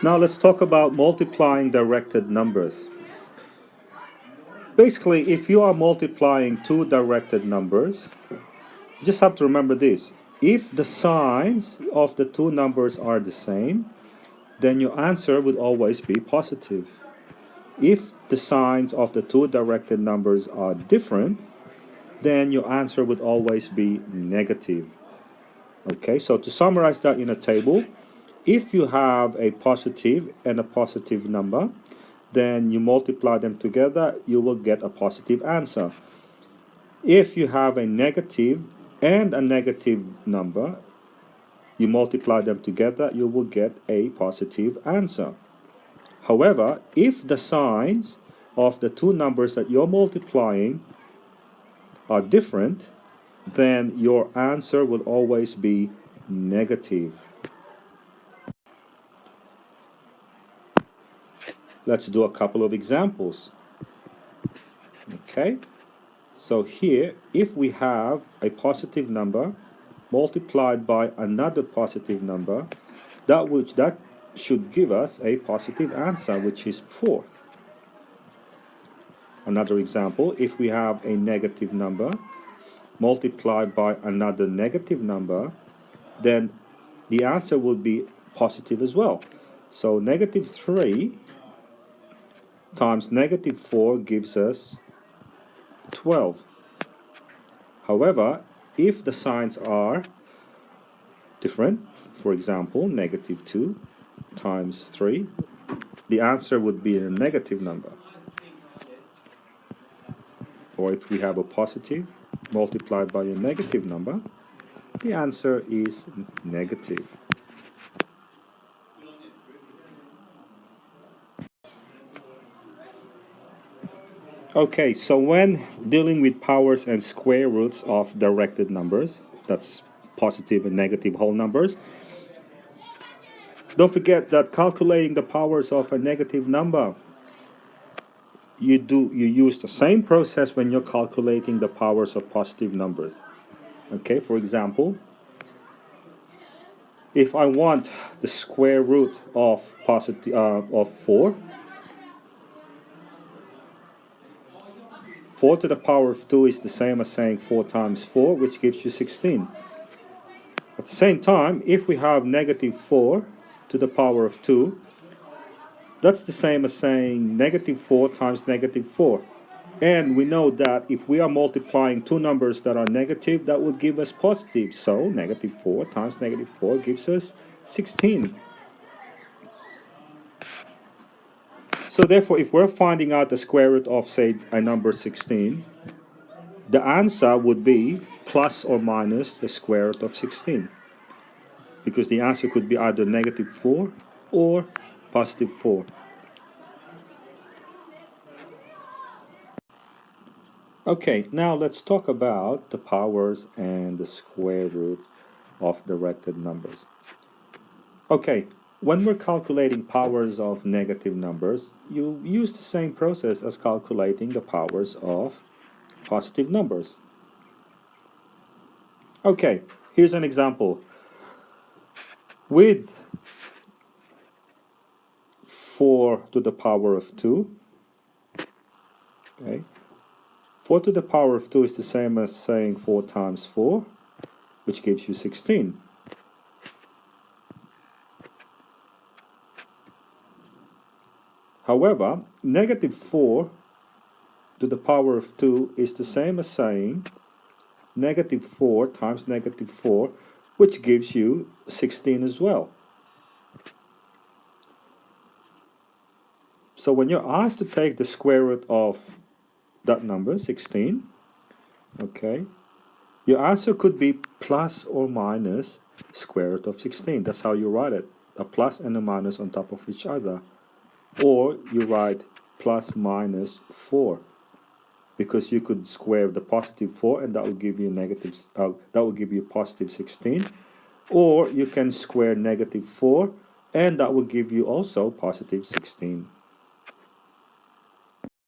Now let's talk about multiplying directed numbers. Basically, if you are multiplying two directed numbers, you just have to remember this. If the signs of the two numbers are the same, then your answer would always be positive. If the signs of the two directed numbers are different, then your answer would always be negative. Okay, so to summarize that in a table, if you have a positive and a positive number, then you multiply them together, you will get a positive answer. If you have a negative and a negative number, you multiply them together, you will get a positive answer. However, if the signs of the two numbers that you're multiplying are different, then your answer will always be negative. Let's do a couple of examples. Okay, so here, if we have a positive number multiplied by another positive number, that should give us a positive answer, which is 4. Another example, if we have a negative number multiplied by another negative number, then the answer will be positive as well. So negative 3 times negative 4 gives us 12. However, if the signs are different, for example, negative 2 times 3, the answer would be a negative number. Or if we have a positive multiplied by a negative number, the answer is negative. Okay, so when dealing with powers and square roots of directed numbers, that's positive and negative whole numbers, don't forget that calculating the powers of a negative number, you use the same process when you're calculating the powers of positive numbers. Okay, for example, if I want the square root of 4, 4 to the power of 2 is the same as saying 4 times 4, which gives you 16. At the same time, if we have negative 4 to the power of 2, that's the same as saying negative 4 times negative 4. And we know that if we are multiplying two numbers that are negative, that would give us positive. So negative 4 times negative 4 gives us 16. So therefore, if we're finding out the square root of, say, a number 16, the answer would be plus or minus the square root of 16. Because the answer could be either negative 4 or positive 4. Okay, now let's talk about the powers and the square root of directed numbers. Okay, when we're calculating powers of negative numbers, you use the same process as calculating the powers of positive numbers. Okay, here's an example. With 4 to the power of 2, okay, 4 to the power of 2 is the same as saying 4 times 4, which gives you 16. However, negative 4 to the power of 2 is the same as saying negative 4 times negative 4, which gives you 16 as well. So when you're asked to take the square root of that number, 16, okay, your answer could be plus or minus square root of 16. That's how you write it, a plus and a minus on top of each other. Or you write plus minus 4, because you could square the positive 4 and that will give you negative, that will give you positive 16. Or you can square negative 4 and that will give you also positive 16.